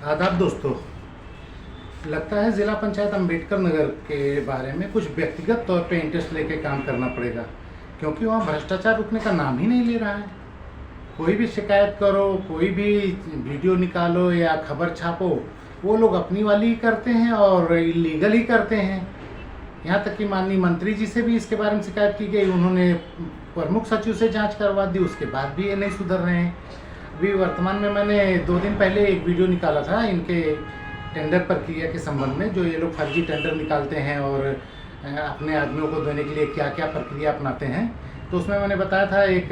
आदाब दोस्तों। लगता है ज़िला पंचायत अंबेडकर नगर के बारे में कुछ व्यक्तिगत तौर पे इंटरेस्ट लेके काम करना पड़ेगा, क्योंकि वहाँ भ्रष्टाचार रुकने का नाम ही नहीं ले रहा है। कोई भी शिकायत करो, कोई भी वीडियो निकालो या खबर छापो, वो लोग अपनी वाली ही करते हैं और इलीगल ही करते हैं। यहाँ तक कि माननीय मंत्री जी से भी इसके बारे में शिकायत की गई, उन्होंने प्रमुख सचिव से जाँच करवा दी, उसके बाद भी ये नहीं सुधर रहे हैं। अभी वर्तमान में मैंने 2 दिन पहले एक वीडियो निकाला था इनके टेंडर प्रक्रिया के संबंध में, जो ये लोग फर्जी टेंडर निकालते हैं और अपने आदमियों को देने के लिए क्या क्या प्रक्रिया अपनाते हैं। तो उसमें मैंने बताया था एक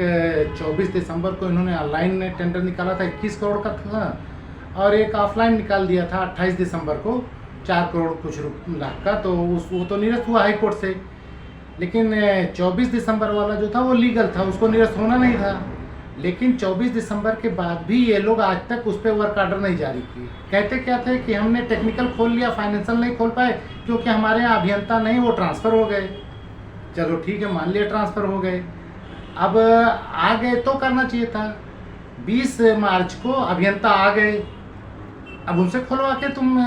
24 दिसंबर को इन्होंने ऑनलाइन टेंडर निकाला था 21 करोड़ का था, और एक ऑफलाइन निकाल दिया था 28 दिसंबर को 4 करोड़ कुछ लाख का। तो वो तो निरस्त हुआ हाई कोर्ट से, लेकिन 24 दिसंबर वाला जो था वो लीगल था, उसको निरस्त होना नहीं था। लेकिन 24 दिसंबर के बाद भी ये लोग आज तक उस पर वर्क आर्डर नहीं जारी किए। कहते क्या थे कि हमने टेक्निकल खोल लिया, फाइनेंशियल नहीं खोल पाए क्योंकि हमारे यहाँ अभियंता नहीं, वो ट्रांसफ़र हो गए। चलो ठीक है, मान लिया ट्रांसफ़र हो गए, अब आ गए तो करना चाहिए था। 20 मार्च को अभियंता आ गए, अब उनसे खुलवा के तुम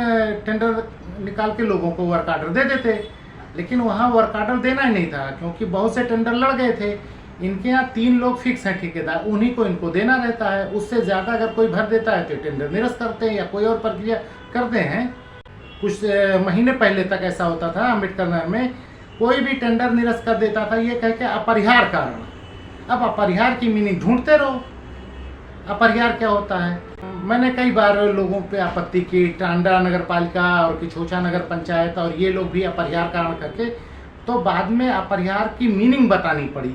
टेंडर निकाल के लोगों को वर्क आर्डर दे देते। लेकिन वहाँ वर्क आर्डर देना ही नहीं था, क्योंकि बहुत से टेंडर लड़ गए थे। इनके यहाँ 3 लोग फिक्स हैं ठेकेदार, उन्हीं को इनको देना रहता है। उससे ज़्यादा अगर कोई भर देता है तो टेंडर निरस्त करते हैं या कोई और प्रक्रिया करते हैं। कुछ महीने पहले तक ऐसा होता था अम्बेडकर नगर में, कोई भी टेंडर निरस्त कर देता था ये कह के अपरिहार्य कारण। अब अपरिहार्य की मीनिंग ढूंढते रहो, अपरिहार्य क्या होता है। मैंने कई बार लोगों पे आपत्ति की, टांडा नगर पालिका और किछोछा नगर पंचायत और ये लोग भी अपरिहार्य कारण करके, तो बाद में अपरिहार्य की मीनिंग बतानी पड़ी,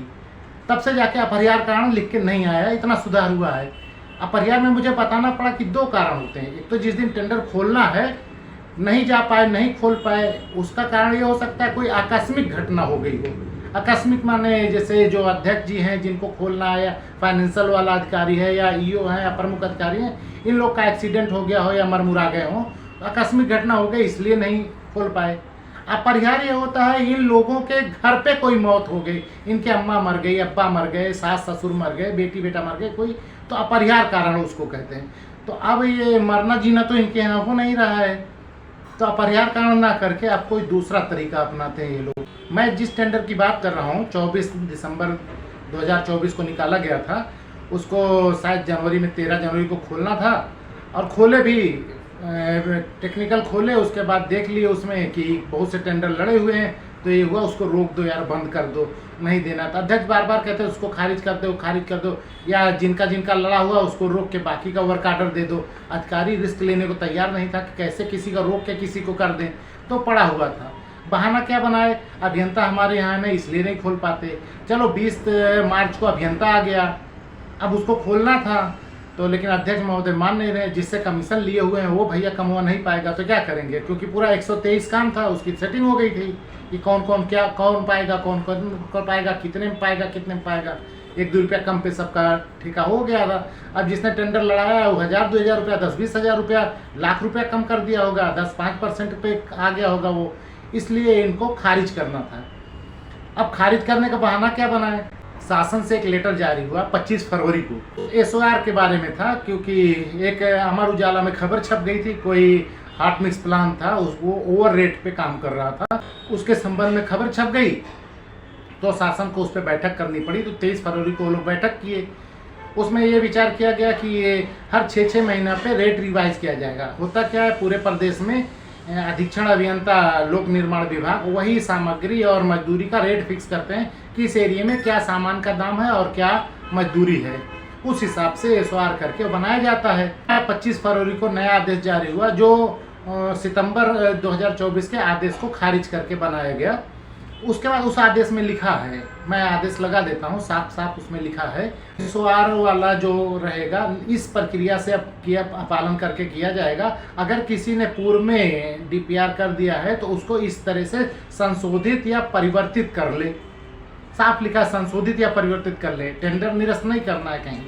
तब से जाके अपरिहार्य कारण लिख के नहीं आया। इतना सुधार हुआ है। अपरिहार्य में मुझे बताना पड़ा कि 2 कारण होते हैं। एक तो जिस दिन टेंडर खोलना है नहीं जा पाए, नहीं खोल पाए, उसका कारण ये हो सकता है कोई आकस्मिक घटना हो गई हो। आकस्मिक माने जैसे जो अध्यक्ष जी हैं जिनको खोलना है, या फाइनेंशियल वाला अधिकारी है, या ईओ हैं, या प्रमुख अधिकारी हैं, इन लोग का एक्सीडेंट हो गया हो या मरमुरा गए हो, आकस्मिक घटना हो गई इसलिए नहीं खोल पाए। अपरिहार्य होता है इन लोगों के घर पे कोई मौत हो गई, इनके अम्मा मर गई, अब्बा मर गए, सास ससुर मर गए, बेटी बेटा मर गए कोई, तो अपरिहार्य कारण उसको कहते हैं। तो अब ये मरना जीना तो इनके यहाँ हो नहीं रहा है, तो अपरिहार्य कारण ना करके अब कोई दूसरा तरीका अपनाते हैं ये लोग। मैं जिस टेंडर की बात कर रहा हूँ 24 दिसंबर 2024 को निकाला गया था, उसको शायद जनवरी में 13 जनवरी को खोलना था, और खोले भी, टेक्निकल खोले, उसके बाद देख लिए उसमें कि बहुत से टेंडर लड़े हुए हैं, तो ये हुआ उसको रोक दो यार, बंद कर दो, नहीं देना था। अध्यक्ष बार बार कहते हैं उसको खारिज कर दो, खारिज कर दो, या जिनका जिनका लड़ा हुआ उसको रोक के बाकी का वर्क आर्डर दे दो। अधिकारी रिस्क लेने को तैयार नहीं था कि कैसे किसी का रोक के किसी को कर दें, तो पड़ा हुआ था। बहाना क्या बनाए, अभियंता हमारे यहाँ में इसलिए नहीं खोल पाते। चलो 20 मार्च को अभियंता आ गया, अब उसको खोलना था, तो लेकिन अध्यक्ष महोदय मान नहीं रहे। जिससे कमीशन लिए हुए हैं वो भैया कमवा नहीं पाएगा, तो क्या करेंगे, क्योंकि पूरा 123 काम था, उसकी सेटिंग हो गई थी कि कौन कौन क्या कौन पाएगा, कौन कौन पाएगा, कितने में पाएगा, कितने में पाएगा। 1-2 रुपया कम पे सबका ठेका हो गया था। अब जिसने टेंडर लड़ाया वो 1000-2000 रुपया, 10-20 हज़ार रुपया, लाख रुपया कम कर दिया होगा, 10-5% पे आ गया होगा वो, इसलिए इनको खारिज करना था। अब खारिज करने का बहाना क्या बनाए, शासन से एक लेटर जारी हुआ 25 फरवरी को, एसओआर के बारे में था, क्योंकि एक अमर उजाला में खबर छप गई थी, कोई हॉट मिक्स प्लांट था, उसको ओवर रेट पे काम कर रहा था, उसके संबंध में खबर छप गई, तो शासन को उस पर बैठक करनी पड़ी। तो 23 फरवरी को वो लोग बैठक किए, उसमें ये विचार किया गया कि ये हर 6-6 महीना पे रेट रिवाइज किया जाएगा। होता क्या है, पूरे प्रदेश में अधीक्षण अभियंता लोक निर्माण विभाग वही सामग्री और मजदूरी का रेट फिक्स करते हैं, किस एरिया में क्या सामान का दाम है और क्या मजदूरी है, उस हिसाब से एसओआर करके बनाया जाता है। 25 फरवरी को नया आदेश जारी हुआ, जो सितंबर 2024 के आदेश को खारिज करके बनाया गया। उसके बाद उस आदेश में लिखा है, मैं आदेश लगा देता हूँ, साफ साफ उसमें लिखा है, एसओआर वाला जो रहेगा इस प्रक्रिया से अब पालन करके किया जाएगा। अगर किसी ने पूर्व में डीपीआर कर दिया है तो उसको इस तरह से संशोधित या परिवर्तित कर ले। साफ लिखा, संशोधित या परिवर्तित कर ले, टेंडर निरस्त नहीं करना है कहीं।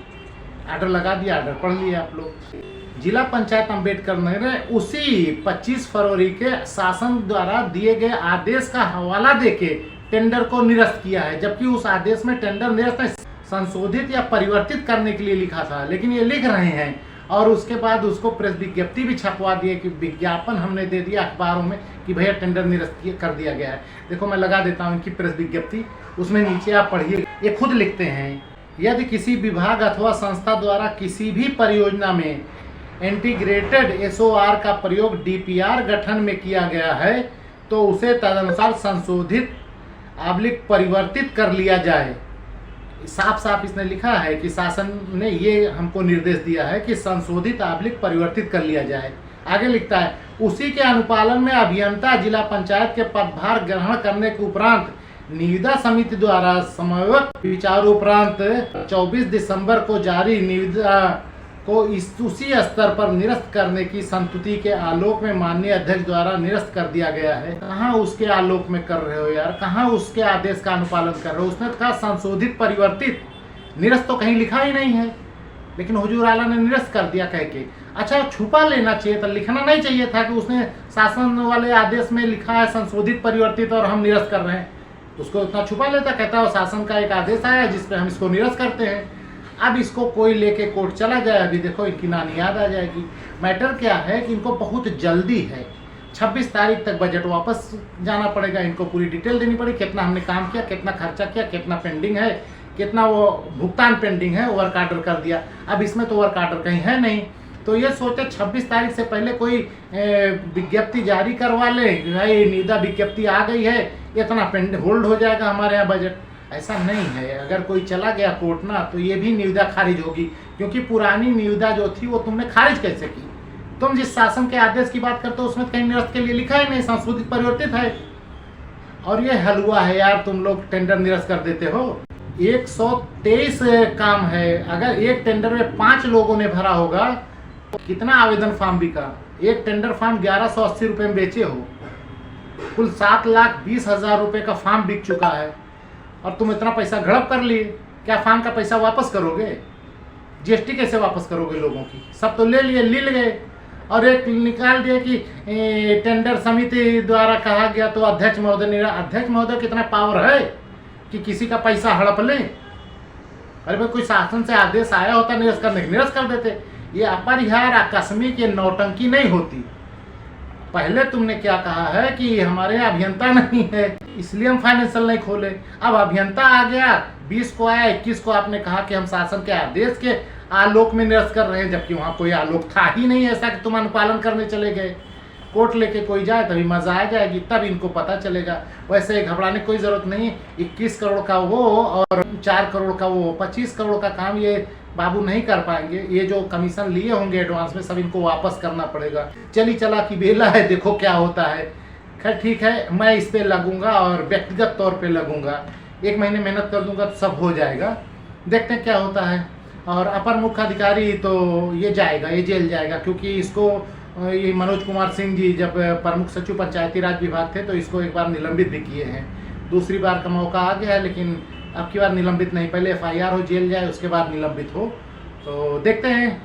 आर्डर लगा दिया, आर्डर पढ़ लिया आप लोग। जिला पंचायत अंबेडकर नगर ने उसी 25 फरवरी के शासन द्वारा दिए गए आदेश का हवाला देके टेंडर को निरस्त किया है, जबकि उस आदेश में टेंडर निरस्त संशोधित या परिवर्तित करने के लिए लिखा था। लेकिन ये लिख रहे हैं और उसके बाद उसको प्रेस विज्ञप्ति भी छपवा दिए कि विज्ञापन हमने दे दिया अखबारों में कि भैया टेंडर निरस्त कर दिया गया है। देखो मैं लगा देता हूँ इनकी प्रेस विज्ञप्ति, उसमें नीचे आप पढ़िए, ये खुद लिखते हैं, यदि किसी विभाग अथवा संस्था द्वारा किसी भी परियोजना में इंटीग्रेटेड एसओआर का प्रयोग डीपीआर गठन में किया गया है तो उसे तदनुसार संशोधित परिवर्तित कर लिया जाए। साफ साफ इसने लिखा है कि शासन ने ये हमको निर्देश दिया है कि संशोधित परिवर्तित कर लिया जाए। आगे लिखता है, उसी के अनुपालन में अभियंता जिला पंचायत के पदभार ग्रहण करने के उपरांत निविदा समिति द्वारा समयवत विचारोपरांत 24 दिसंबर को जारी निविदा को उसी स्तर पर निरस्त करने की संस्तुति के आलोक में माननीय अध्यक्ष द्वारा निरस्त कर दिया गया है। कहाँ उसके आलोक में कर रहे हो यार, कहाँ उसके आदेश का अनुपालन कर रहे हो? उसने कहा संशोधित परिवर्तित, निरस्त तो कहीं लिखा ही नहीं है, लेकिन हुजूर आला ने निरस्त कर दिया कह के। अच्छा, छुपा लेना चाहिए था, लिखना नहीं चाहिए था कि उसने शासन वाले आदेश में लिखा है संशोधित परिवर्तित और हम निरस्त कर रहे हैं। उसको उतना छुपा लेता, कहता है शासन का एक आदेश आया है जिसपे हम इसको निरस्त करते हैं। अब इसको कोई लेके कोर्ट चला जाए, अभी देखो इनकी नानी याद आ जाएगी। मैटर क्या है कि इनको बहुत जल्दी है, 26 तारीख तक बजट वापस जाना पड़ेगा, इनको पूरी डिटेल देनी पड़ेगी, कितना हमने काम किया, कितना खर्चा किया, कितना पेंडिंग है, कितना वो भुगतान पेंडिंग है, वर्क आर्डर कर दिया। अब इसमें तो वर्क आर्डर कहीं है नहीं, तो ये सोचे 26 तारीख से पहले कोई विज्ञप्ति जारी करवा ले, भाई निविदा विज्ञप्ति आ गई है, इतना पेंडिंग होल्ड हो जाएगा हमारे यहाँ बजट। ऐसा नहीं है, अगर कोई चला गया कोर्ट ना तो ये भी निविदा खारिज होगी, क्योंकि पुरानी निविदा जो थी वो तुमने खारिज कैसे की? तुम जिस शासन के आदेश की बात करते हो उसमें कहीं निरस्त के लिए लिखा ही नहीं, संशोधित परिवर्तित है। और ये हलवा है यार, तुम लोग टेंडर निरस्त कर देते हो। 123 काम है, अगर एक टेंडर में 5 लोगों ने भरा होगा तो कितना आवेदन फॉर्म बिका? एक टेंडर फॉर्म 1180 रुपये में बेचे हो, कुल 7,20,000 रुपये का फॉर्म बिक चुका है और तुम इतना पैसा घड़प कर लिए। क्या फॉर्म का पैसा वापस करोगे? जीएसटी कैसे वापस करोगे लोगों की? सब तो ले लिए, लील गए। और एक निकाल दिया कि टेंडर समिति द्वारा कहा गया तो अध्यक्ष महोदय, अध्यक्ष महोदय कितना पावर है कि किसी का पैसा हड़प ले? अरे भाई, कोई शासन से आदेश आया होता निरस्त करने के, निरस्त कर देते। ये अपरिहार आकस्मिक ये नौटंकी नहीं होती। पहले तुमने क्या कहा है कि हमारे अभियंता नहीं है इसलिए हम फाइनेंशियल नहीं खोले, अब अभियंता आ गया, 20 को आया, 21 को आपने कहा कि हम शासन के आदेश के आलोक में निरस्त कर रहे हैं, जबकि वहाँ कोई आलोक था ही नहीं ऐसा कि तुम अनुपालन करने चले गए। कोर्ट लेके कोई जाए तभी मजा आ जाएगी, तब इनको पता चलेगा। वैसे घबराने की कोई जरूरत नहीं, 21 करोड़ का वो और 4 करोड़ का वो, 25 करोड़ का काम ये बाबू नहीं कर पाएंगे। ये जो कमीशन लिए होंगे एडवांस में सब इनको वापस करना पड़ेगा। चली चला की बेला है, देखो क्या होता है। खैर ठीक है, मैं इस पे लगूंगा और व्यक्तिगत तौर पे लगूंगा, 1 महीने मेहनत कर दूंगा तो सब हो जाएगा। देखते हैं क्या होता है। और अपर मुख्य अधिकारी तो ये जाएगा, ये जेल जाएगा, क्योंकि इसको ये मनोज कुमार सिंह जी जब प्रमुख सचिव पंचायती राज विभाग थे तो इसको एक बार निलंबित भी किए हैं। दूसरी बार का मौका आ गया है, लेकिन अब की बार निलंबित नहीं, पहले FIR हो, जेल जाए, उसके बाद निलंबित हो। तो देखते हैं।